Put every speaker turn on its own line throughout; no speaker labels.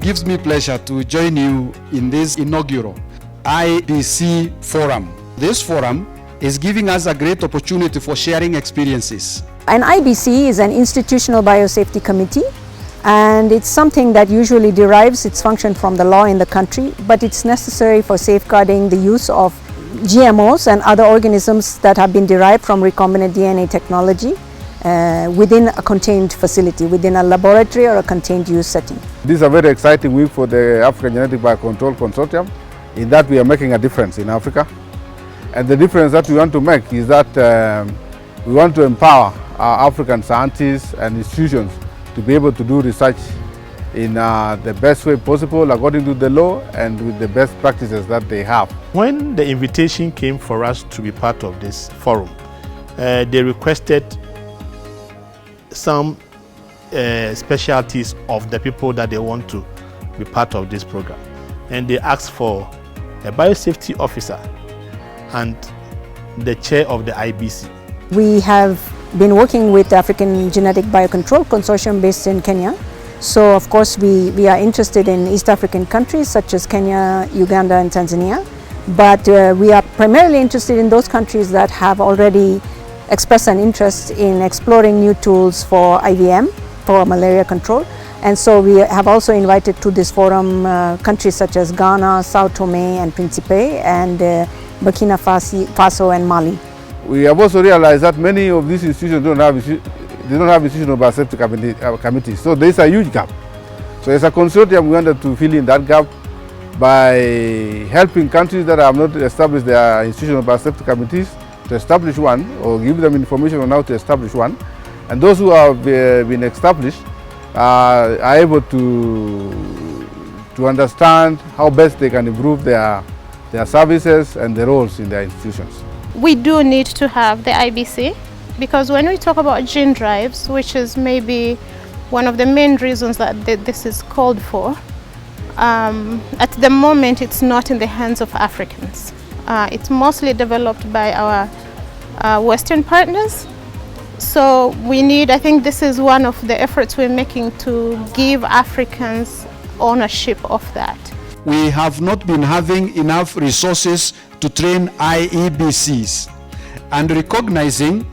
gives me pleasure to join you in this inaugural IBC Forum. This forum is giving us a great opportunity for sharing experiences.
An IBC is an institutional biosafety committee, and it's something that usually derives its function from the law in the country, but it's necessary for safeguarding the use of GMOs and other organisms that have been derived from recombinant DNA technology within a contained facility, within a laboratory or a contained use setting.
This is a very exciting week for the African Genetic Biocontrol Consortium, in that we are making a difference in Africa. And the difference that we want to make is that we want to empower our African scientists and institutions to be able to do research in the best way possible according to the law and with the best practices that they have.
When the invitation came for us to be part of this forum, they requested some specialties of the people that they want to be part of this program. And they asked for a biosafety officer and the chair of the IBC.
We have been working with the African Genetic Biocontrol Consortium based in Kenya. So of course we are interested in East African countries such as Kenya, Uganda and Tanzania. But we are primarily interested in those countries that have already expressed an interest in exploring new tools for IVM, for malaria control. And so we have also invited to this forum countries such as Ghana, Sao Tome and Principe, and Burkina Faso and Mali.
We have also realized that many of these institutions don't have institutional biosafety committees, so there is a huge gap. So as a consortium, we wanted to fill in that gap by helping countries that have not established their institutional biosafety committees to establish one, or give them information on how to establish one. And those who have been established are able to understand how best they can improve their services and their roles in their institutions.
We do need to have the IBC, because when we talk about gene drives, which is maybe one of the main reasons that this is called for, at the moment it's not in the hands of Africans. It's mostly developed by our Western partners. So we need, I think this is one of the efforts we're making to give Africans ownership of that.
We have not been having enough resources to train IEBCs, and recognizing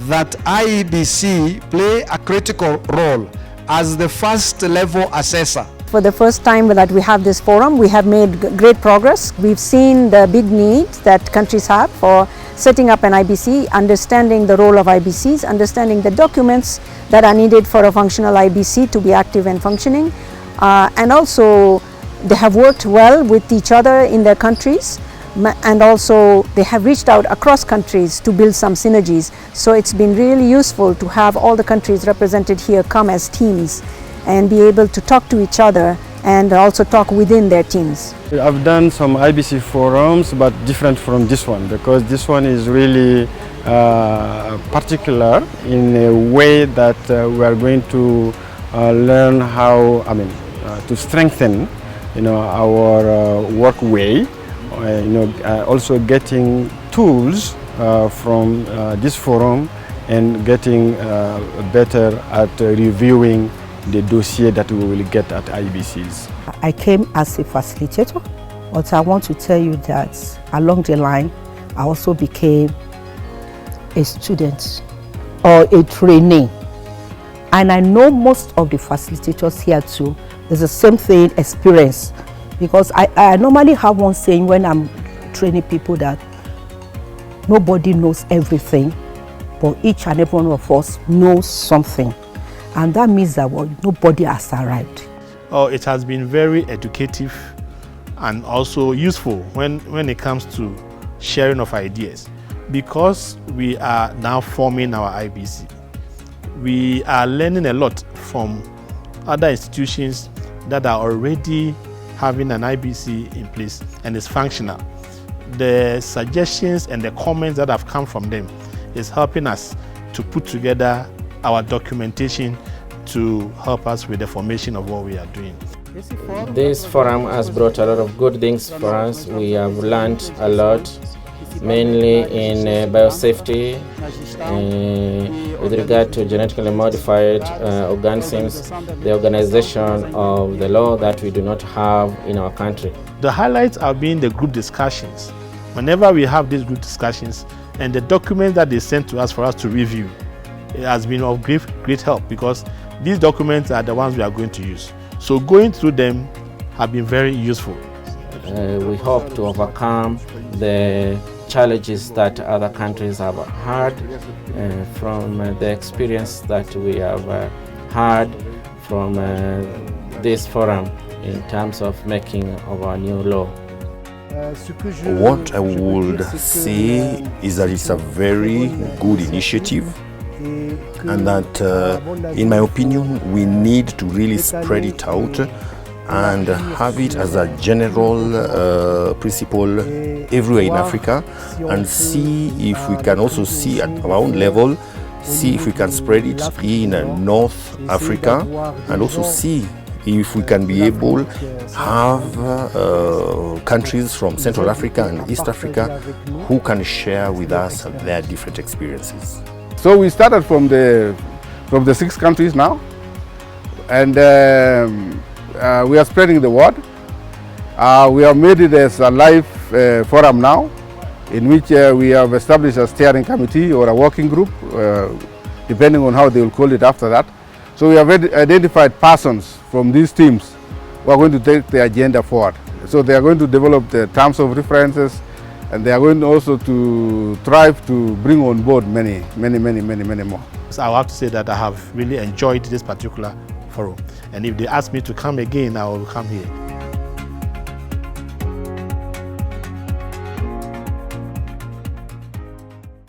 that IEBC play a critical role as the first level assessor.
For the first time that we have this forum, we have made great progress. We've seen the big need that countries have for setting up an IBC, understanding the role of IBCs, understanding the documents that are needed for a functional IBC to be active and functioning. And also they have worked well with each other in their countries, and also they have reached out across countries to build some synergies. So it's been really useful to have all the countries represented here come as teams and be able to talk to each other and also talk within their teams.
I've done some IBC forums, but different from this one, because this one is really particular in a way that we are going to learn how, to strengthen, our work way, also getting tools from this forum and getting better at reviewing the dossier that we will get at IBCs.
I came as a facilitator, but I want to tell you that along the line, I also became a student or a trainee. And I know most of the facilitators here too, there's the same thing experience, because I normally have one saying when I'm training people that nobody knows everything, but each and every one of us knows something. And that means that nobody has arrived.
Oh, it has been very educative and also useful when it comes to sharing of ideas. Because we are now forming our IBC, we are learning a lot from other institutions that are already having an IBC in place and is functional. The suggestions and the comments that have come from them is helping us to put together our documentation to help us with the formation of what we are doing.
This forum has brought a lot of good things for us. We have learned a lot mainly in biosafety, with regard to genetically modified organisms, the organization of the law that we do not have in our country.
The highlights have been the group discussions. Whenever we have these group discussions and the documents that they send to us for us to review, it has been of great help, because these documents are the ones we are going to use. So going through them have been very useful.
We hope to overcome the challenges that other countries have had from the experience that we have had from this forum in terms of making of our new law.
What I would say is that it's a very good initiative, and that in my opinion we need to really spread it out and have it as a general principle everywhere in Africa, and see if we can also see at our own level, see if we can spread it in North Africa, and also see if we can be able to have countries from Central Africa and East Africa who can share with us their different experiences.
So we started from the 6 countries now, and we are spreading the word. We have made it as a live forum now, in which we have established a steering committee or a working group, depending on how they will call it after that. So we have identified persons from these teams who are going to take the agenda forward. So they are going to develop the terms of references, and they are going also to strive to bring on board many more.
So I have to say that I have really enjoyed this particular forum, and if they ask me to come again, I will come here.